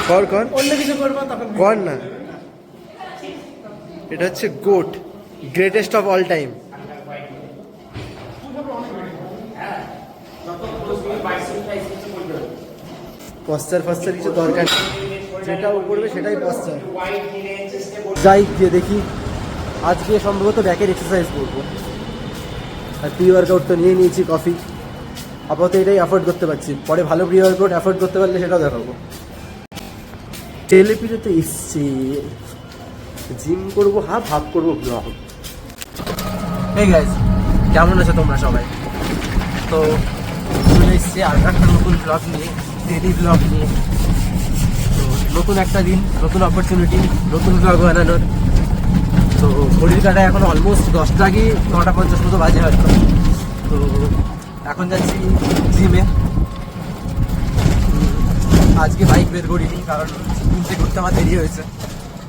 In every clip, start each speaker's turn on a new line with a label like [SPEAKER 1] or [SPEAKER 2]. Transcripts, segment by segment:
[SPEAKER 1] কর কর
[SPEAKER 2] অন্য কিছু করবো তখন
[SPEAKER 1] কর না। এটা হচ্ছে GOAT, greatest of all time. Posture ফশ্চার কিছু দরকার নেই, যেটা ও করবে সেটাই পশ্চার। যাই গিয়ে দেখি, আজকে সম্ভবত ব্যাকের এক্সারসাইজ করবো। আর প্রি ওয়ার্কআউট তো নিয়ে নিয়েছি, কফি। আপাতত এটাই অ্যাফোর্ড করতে পারছি, পরে ভালো প্রি ওয়ার্কআউট অ্যাফোর্ড করতে পারলে সেটাও দেখাবো। টেলিপিতে তো এসছি, জিম করবো ভাব করবো ব্লগ। এই গাইজ, কেমন আছো তোমরা সবাই? তো চলে এসছি আর একটা নতুন ব্লগ নিয়ে, ডেলি ব্লগ নিয়ে। তো নতুন একটা দিন, নতুন অপরচুনিটি, নতুন ব্লগ বানানোর। তো ঘড়ির কাটায় এখন অলমোস্ট 10টা কি 9:50 মতো বাজে হয়তো। তো এখন যাচ্ছি জিমে। আজকে বাইক বের করিনি, কারণ জিম থেকে ঘুরতে আমার দেরি হয়েছে।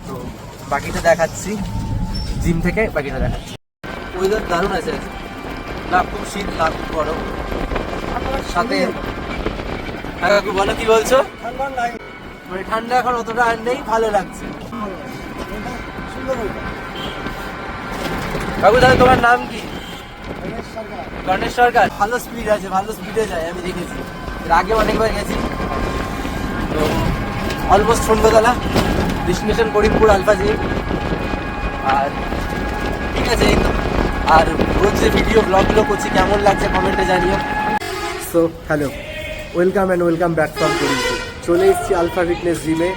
[SPEAKER 1] তো বাকিটা দেখাচ্ছি, জিম থেকে বাকিটা দেখাচ্ছি। ওয়েদার দারুণ আছে আজকে, না খুব শীত না খুব গরম, সাথে কাকু বলো কি বলছো? মানে ঠান্ডা এখন অতটা আর নেই, ভালো লাগছে। কাকু তাহলে তোমার নাম কি? গণেশ সরকার। ভালো স্পিড আছে, ভালো স্পিডে যায়, আমি দেখেছি, এর আগে অনেকবার গেছি। তো অলমোস্ট সন্ধ্যাবেলা, ডেস্টিনেশন করিমপুর আলফা জিম। আর ঠিক আছে, এই তো। আর রোজ যে ভিডিও ব্লগগুলো করছি কেমন লাগছে কমেন্টে জানিও। So hello, welcome and welcome back from Karimpur. চলে এসেছি আলফা ফিটনেস জিমে।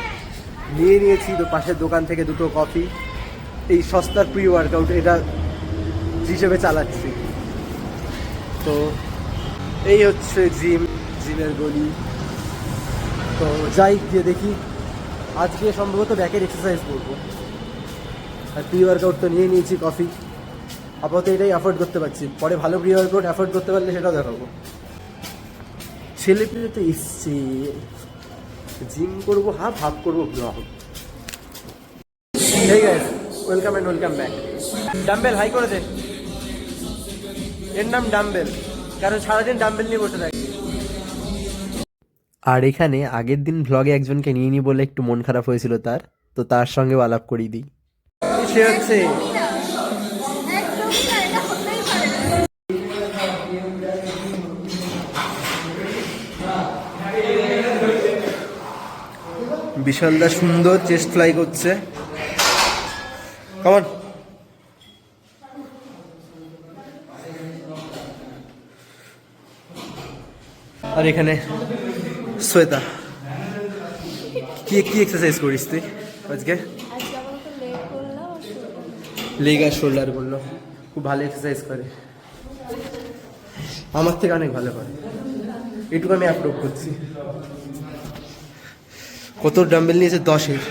[SPEAKER 1] নিয়ে নিয়েছি তো পাশের দোকান থেকে দুটো কফি। এই সস্তার প্রি ওয়ার্কআউট এটা হিসেবে চালাচ্ছি। তো এই হচ্ছে জিমের গলি। তো যাই গিয়ে দেখি, আজকে সম্ভবত ব্যাকের এক্সারসাইজ করবো। আর প্রি ওয়ার্কআউট তো নিয়ে নিয়েছি, কফি। আপাতত এটাই অ্যাফোর্ড করতে পারছি, পরে ভালো প্রি ওয়ার্কআউট অ্যাফোর্ড করতে পারলে সেটাও দেখাবো। ছেলেপিলে তো এসছি, জিম করবো ভাব করবো ব্লগ। ঠিক আছে, welcome and welcome back. Dumbbell high করে দে। এর নাম ডাম্বেল, কারণ সারাদিন ডাম্বেল নিয়ে বসে থাকে। আর এখানে আগের দিন ভ্লগে একজনকে নিয়ে নি বলে একটু মন খারাপ হয়েছিল তার, তো তার সঙ্গেও আলাপ করিয়ে দিই। সে হচ্ছে বিশালদা, সুন্দর চেস্ট ফ্লাই করছে। কেমন? আর এখানে শ্বেতা, কি কি এক্সারসাইজ করিস তুই আজকে? লেগ আর শোল্ডার করলো, খুব ভালো এক্সারসাইজ করে, আমার থেকে অনেক ভালো করে, এটুকু আমি অ্যাপ্রুভ করছি। কত ডাম্বেল নিয়েছে? 10-এর।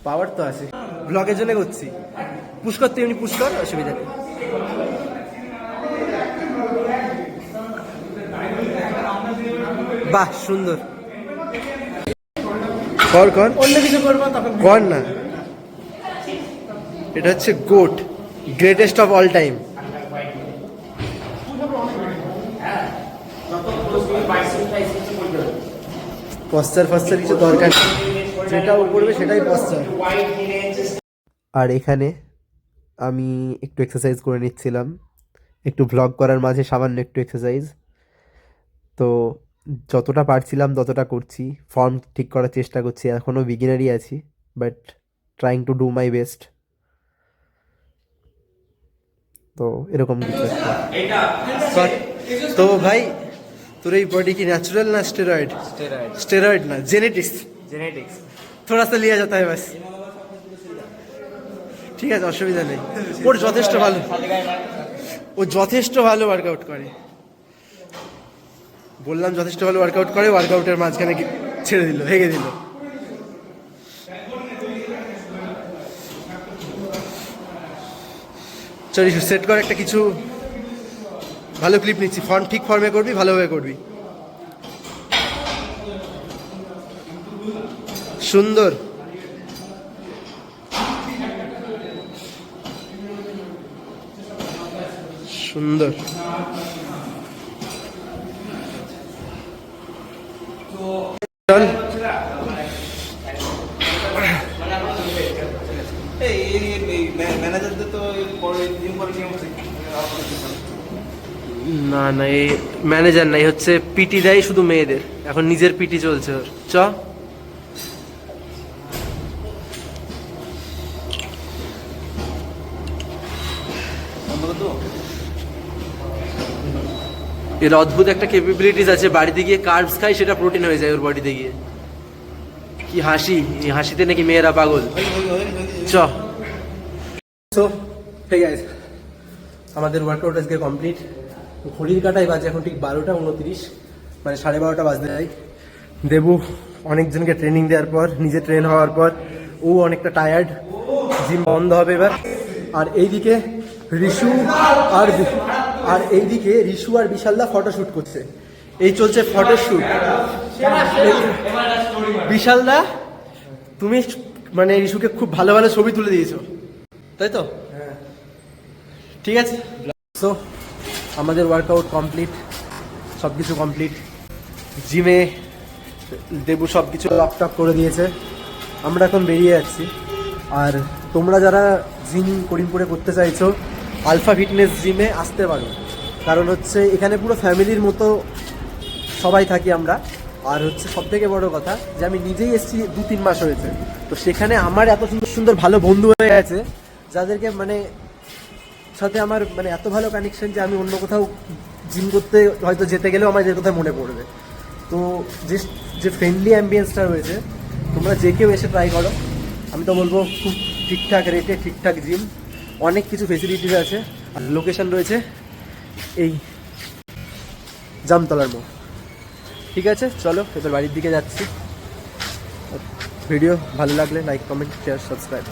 [SPEAKER 1] পাওয়ার তো আছে, ব্লগের জন্য করছি। পুশ করতে এমনি পুশ কর, অসুবিধা নেই। বাহ, সুন্দর। কর কর
[SPEAKER 2] অন্য কিছু করবো তখন
[SPEAKER 1] কর না। এটা হচ্ছে GOAT, greatest of all time. Posture ফশ্চার কিছু দরকার নেই, যেটা ও করবে সেটাই পশ্চার। আর এখানে আমি একটু এক্সারসাইজ করে নিচ্ছিলাম, একটু ভ্লগ করার মাঝে সামান্য একটু এক্সারসাইজ। তো যতটা পারছিলাম ততটা করছি, ফর্ম ঠিক করার চেষ্টা করছি। এখনও বিগিনারই আছি, but trying to do my best. তো এরকম কিছু একটা। তো ভাই, তোর এই বডি কি ন্যাচুরাল না স্টেরয়েড? स्टेरॉइड ना, जेनेटिक्स थोड़ा सा लिया जाता है बस। ঠিক আছে, অসুবিধা নেই। ওর যথেষ্ট ভালো, ও যথেষ্ট ভালো ওয়ার্কআউট করে। বললাম যথেষ্ট ভালো ওয়ার্কআউট করে, ওয়ার্কআউটের মাঝখানে ছেড়ে দিল, ভেঙে দিল। চল সেট কর একটা কিছু ভালো ক্লিপ নিচ্ছি। ফর্ম ঠিক ফর্মে করবি, ভালোভাবে করবি। সুন্দর। সুন্দর। চল না না, এই ম্যানেজার নাই, হচ্ছে পিটি দেয় শুধু মেয়েদের, এখন নিজের পিটি চলছে ওর। চ এর অদ্ভুত একটা ক্যাপাবিলিটিস আছে, বাড়িতে গিয়ে কার্বস খাই সেটা প্রোটিন হয়ে যায় ওর বডিতে গিয়ে। কি হাসি, এই হাসিতে নাকি মেয়েরা পাগল। চ সো হে গাইস, আমাদের ওয়ার্কআউট আজকে কমপ্লিট। ঘড়ির কাটায় বাজে এখন ঠিক 12:29, মানে 12:30 বাজতে যায়। দেবু অনেকজনকে ট্রেনিং দেওয়ার পর, নিজে ট্রেন হওয়ার পর ও অনেকটা টায়ার্ড, জিম বন্ধ হবে এবার। আর এইদিকে রিশু আর এইদিকে রিশু আর বিশালদা ফটোশ্যুট করছে। এই চলছে ফটোশ্যুট। বিশালদা তুমি মানে রিশুকে খুব ভালো ভালো ছবি তুলে দিয়েছো, তাই তো? ঠিক আছে। সো আমাদের ওয়ার্কআউট কমপ্লিট, সব কিছু কমপ্লিট। জিমে দেবু সব কিছু লকটক করে দিয়েছে, আমরা এখন বেরিয়ে যাচ্ছি। আর তোমরা যারা জিম করিমপুরে করতে চাইছো, আলফা ফিটনেস জিমে আসতে পারো, কারণ হচ্ছে এখানে পুরো ফ্যামিলির মতো সবাই থাকি আমরা। আর হচ্ছে সব থেকে বড় কথা যে আমি নিজেই এসেছি 2-3 মাস হয়েছে, তো সেখানে আমার এত সুন্দর সুন্দর ভালো বন্ধু হয়ে গেছে, যাদেরকে মানে সাথে আমার মানে এত ভালো কানেকশন যে আমি অন্য কোথাও জিম করতে হয়তো যেতে গেলেও আমার যে কোথাও মনে পড়বে। তো যে ফ্রেন্ডলি অ্যাম্বিয়েন্সটা রয়েছে, তোমরা যে কেউ এসে ট্রাই করো। আমি তো বলবো খুব ঠিকঠাক রেটে ঠিকঠাক জিম, অনেক কিছু ফেসিলিটিস আছে। আর লোকেশন রয়েছে এই জামতলার মোড়। ঠিক আছে, চলো এবার বাড়ির দিকে যাচ্ছি। ভিডিও ভালো লাগলে লাইক, কমেন্ট, শেয়ার, সাবস্ক্রাইব।